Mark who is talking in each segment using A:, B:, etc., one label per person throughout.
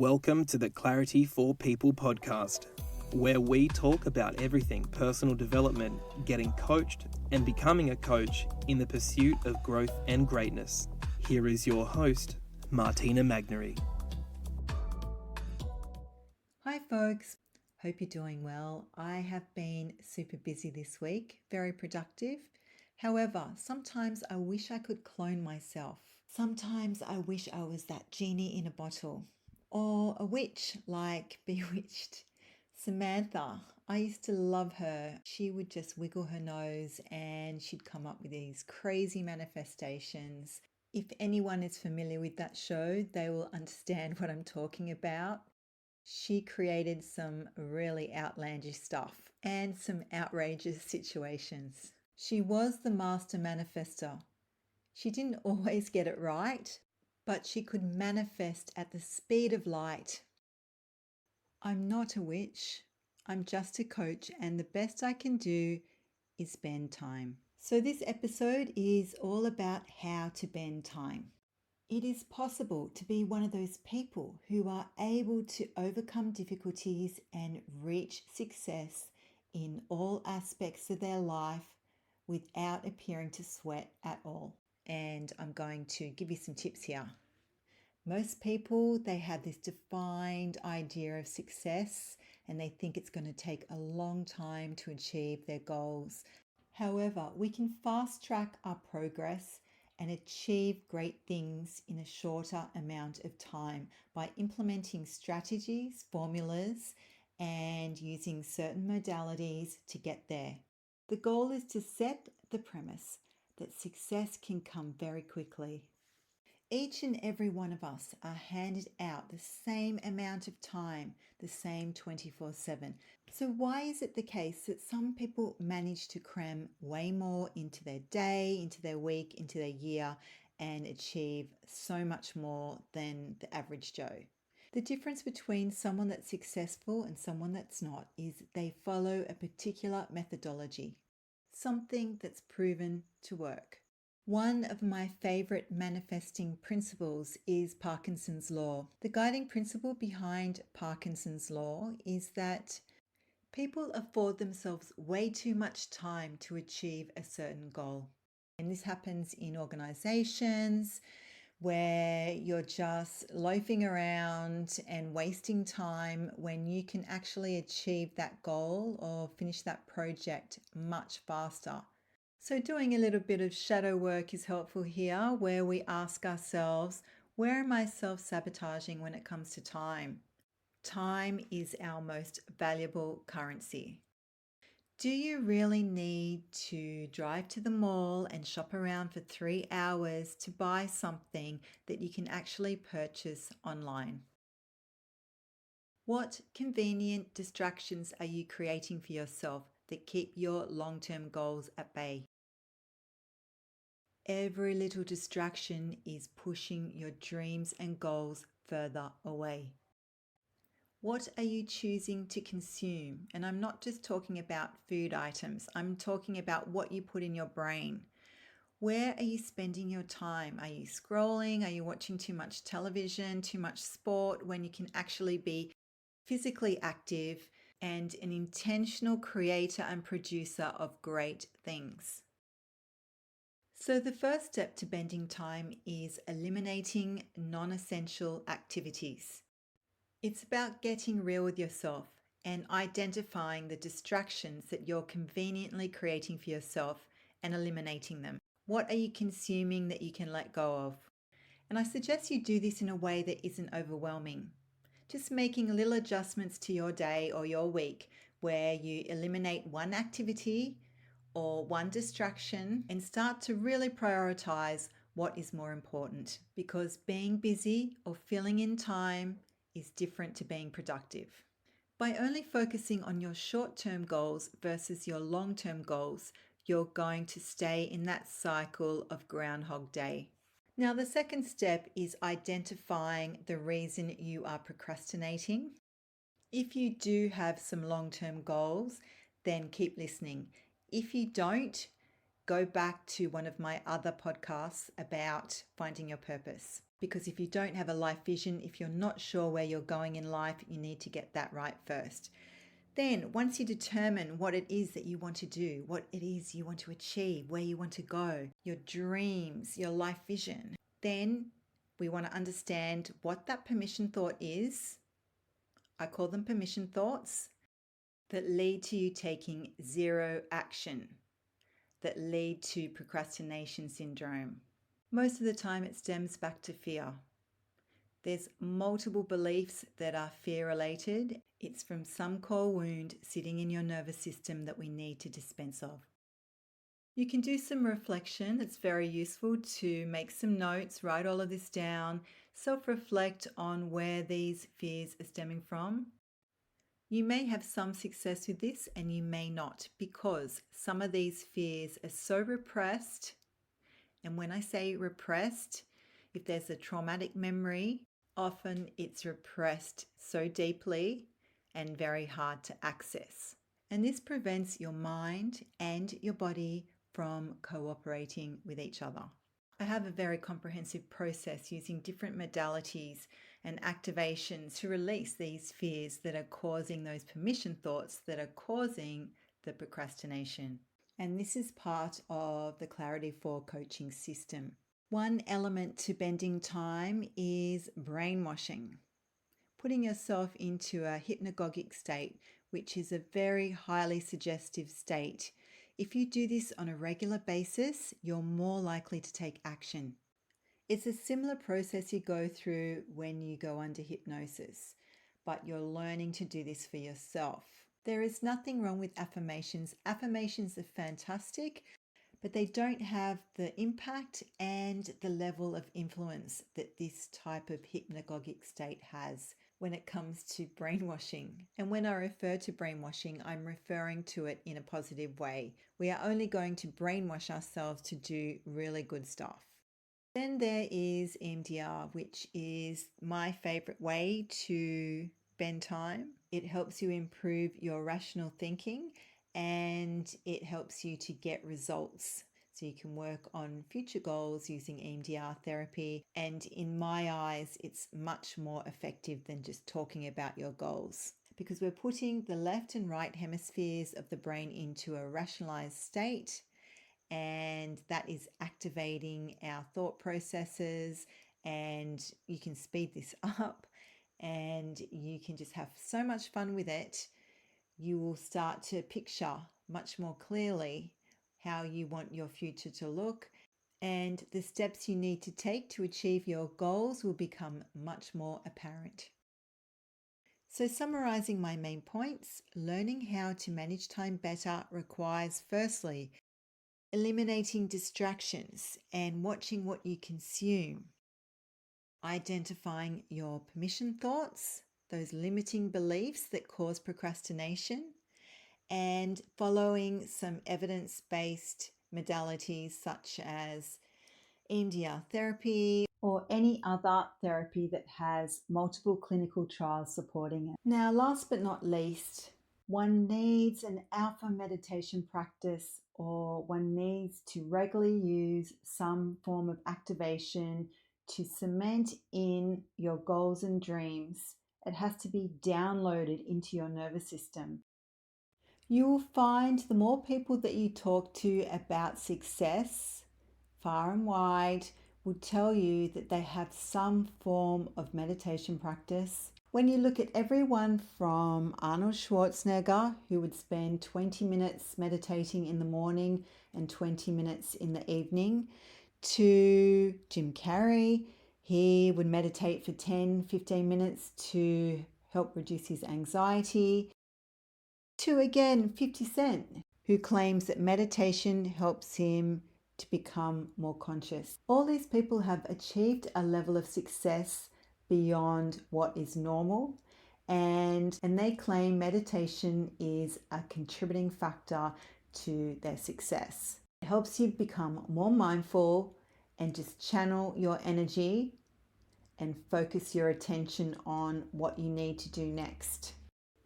A: Welcome to the Clarityfor People podcast, where we talk about everything personal development, getting coached, and becoming a coach in the pursuit of growth and greatness. Here is your host, Martina Magnery.
B: Hi folks, hope you're doing well. I have been super busy this week, very productive. However, sometimes I wish I could clone myself. Sometimes I wish I was that genie in a bottle or a witch like Bewitched. Samantha, I used to love her. She would just wiggle her nose and she'd come up with these crazy manifestations. If anyone is familiar with that show, they will understand what I'm talking about. She created some really outlandish stuff and some outrageous situations. She was the master manifester. She didn't always get it right, but she could manifest at the speed of light. I'm not a witch. I'm just a coach, and the best I can do is bend time. So this episode is all about how to bend time. It is possible to be one of those people who are able to overcome difficulties and reach success in all aspects of their life without appearing to sweat at all. And I'm going to give you some tips here. Most people, they have this defined idea of success and they think it's going to take a long time to achieve their goals. However, we can fast track our progress and achieve great things in a shorter amount of time by implementing strategies, formulas, and using certain modalities to get there. The goal is to set the premise that success can come very quickly. Each and every one of us are handed out the same amount of time, the same 24/7. So why is it the case that some people manage to cram way more into their day, into their week, into their year, and achieve so much more than the average Joe? The difference between someone that's successful and someone that's not is they follow a particular methodology, something that's proven to work. One of my favorite manifesting principles is Parkinson's Law. The guiding principle behind Parkinson's Law is that people afford themselves way too much time to achieve a certain goal. And this happens in organizations where you're just loafing around and wasting time when you can actually achieve that goal or finish that project much faster. So doing a little bit of shadow work is helpful here, where we ask ourselves, where am I self-sabotaging when it comes to time? Time is our most valuable currency. Do you really need to drive to the mall and shop around for 3 hours to buy something that you can actually purchase online? What convenient distractions are you creating for yourself that keep your long-term goals at bay? Every little distraction is pushing your dreams and goals further away. What are you choosing to consume? And I'm not just talking about food items. I'm talking about what you put in your brain. Where are you spending your time? Are you scrolling? Are you watching too much television, too much sport, when you can actually be physically active and an intentional creator and producer of great things? So the first step to bending time is eliminating non-essential activities. It's about getting real with yourself and identifying the distractions that you're conveniently creating for yourself and eliminating them. What are you consuming that you can let go of? And I suggest you do this in a way that isn't overwhelming. Just making little adjustments to your day or your week where you eliminate one activity or one distraction and start to really prioritize what is more important, because being busy or filling in time is different to being productive. By only focusing on your short-term goals versus your long-term goals, you're going to stay in that cycle of Groundhog Day. Now, the second step is identifying the reason you are procrastinating. If you do have some long-term goals, then keep listening. If you don't, go back to one of my other podcasts about finding your purpose. Because if you don't have a life vision, if you're not sure where you're going in life, you need to get that right first. Then, once you determine what it is that you want to do, what it is you want to achieve, where you want to go, your dreams, your life vision, then we want to understand what that permission thought is. I call them permission thoughts that lead to you taking zero action, that lead to procrastination syndrome. Most of the time it stems back to fear. There's multiple beliefs that are fear related. It's from some core wound sitting in your nervous system that we need to dispense of. You can do some reflection. It's very useful to make some notes, write all of this down, self-reflect on where these fears are stemming from. You may have some success with this and you may not, because some of these fears are so repressed. And when I say repressed, if there's a traumatic memory, often it's repressed so deeply and very hard to access. And this prevents your mind and your body from cooperating with each other. I have a very comprehensive process using different modalities and activations to release these fears that are causing those permission thoughts that are causing the procrastination. And this is part of the Clarityfor coaching system. One element to bending time is brainwashing, putting yourself into a hypnagogic state, which is a very highly suggestive state. If you do this on a regular basis, you're more likely to take action. It's a similar process you go through when you go under hypnosis, but you're learning to do this for yourself. There is nothing wrong with affirmations. Affirmations are fantastic, but they don't have the impact and the level of influence that this type of hypnagogic state has when it comes to brainwashing. And when I refer to brainwashing, I'm referring to it in a positive way. We are only going to brainwash ourselves to do really good stuff. Then there is EMDR, which is my favorite way to bend time. It helps you improve your rational thinking and it helps you to get results. So you can work on future goals using EMDR therapy. And in my eyes, it's much more effective than just talking about your goals, because we're putting the left and right hemispheres of the brain into a rationalized state. And that is activating our thought processes, and you can speed this up and you can just have so much fun with it. You will start to picture much more clearly how you want your future to look, and the steps you need to take to achieve your goals will become much more apparent. So summarizing my main points, learning how to manage time better requires, firstly, eliminating distractions and watching what you consume, identifying your permission thoughts, those limiting beliefs that cause procrastination, and following some evidence-based modalities such as EMDR therapy or any other therapy that has multiple clinical trials supporting it. Now, last but not least, one needs an alpha meditation practice, or one needs to regularly use some form of activation to cement in your goals and dreams. It has to be downloaded into your nervous system. You will find the more people that you talk to about success, far and wide, will tell you that they have some form of meditation practice. When you look at everyone from Arnold Schwarzenegger, who would spend 20 minutes meditating in the morning and 20 minutes in the evening, to Jim Carrey, he would meditate for 10-15 minutes to help reduce his anxiety, to again 50 Cent, who claims that meditation helps him to become more conscious. All these people have achieved a level of success beyond what is normal, and they claim meditation is a contributing factor to their success. It helps you become more mindful and just channel your energy and focus your attention on what you need to do next.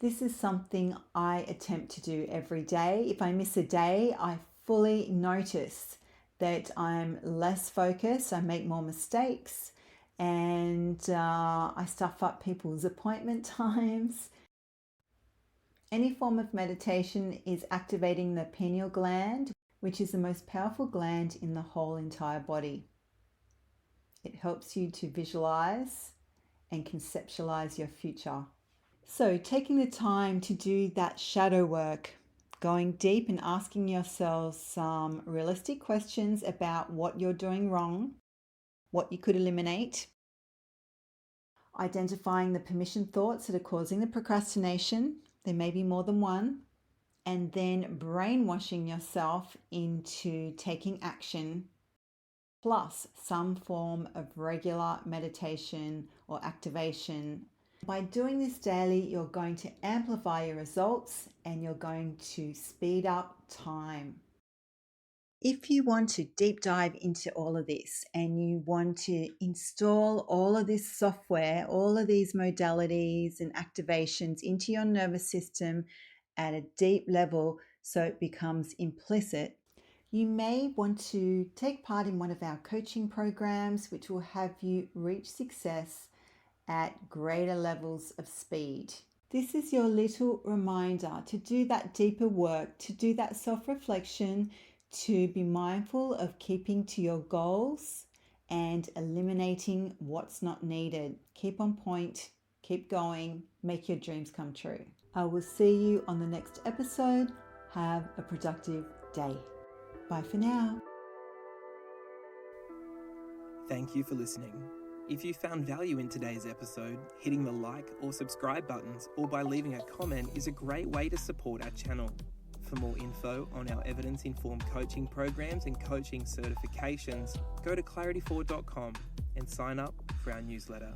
B: This is something I attempt to do every day. If I miss a day, I fully notice that I'm less focused, I make more mistakes, and I stuff up people's appointment times. Any form of meditation is activating the pineal gland, which is the most powerful gland in the whole entire body. It helps you to visualize and conceptualize your future. So, taking the time to do that shadow work, going deep and asking yourselves some realistic questions about what you're doing wrong, what you could eliminate, identifying the permission thoughts that are causing the procrastination. There may be more than one. And then brainwashing yourself into taking action, plus some form of regular meditation or activation. By doing this daily, you're going to amplify your results and you're going to speed up time. If you want to deep dive into all of this and you want to install all of this software, all of these modalities and activations into your nervous system at a deep level so it becomes implicit, you may want to take part in one of our coaching programs, which will have you reach success at greater levels of speed. This is your little reminder to do that deeper work, to do that self-reflection, to be mindful of keeping to your goals and eliminating what's not needed. Keep on point, keep going, make your dreams come true. I will see you on the next episode. Have a productive day. Bye for now.
A: Thank you for listening. If you found value in today's episode, hitting the like or subscribe buttons or by leaving a comment is a great way to support our channel. For more info on our evidence-informed coaching programs and coaching certifications, go to clarityfor.com and sign up for our newsletter.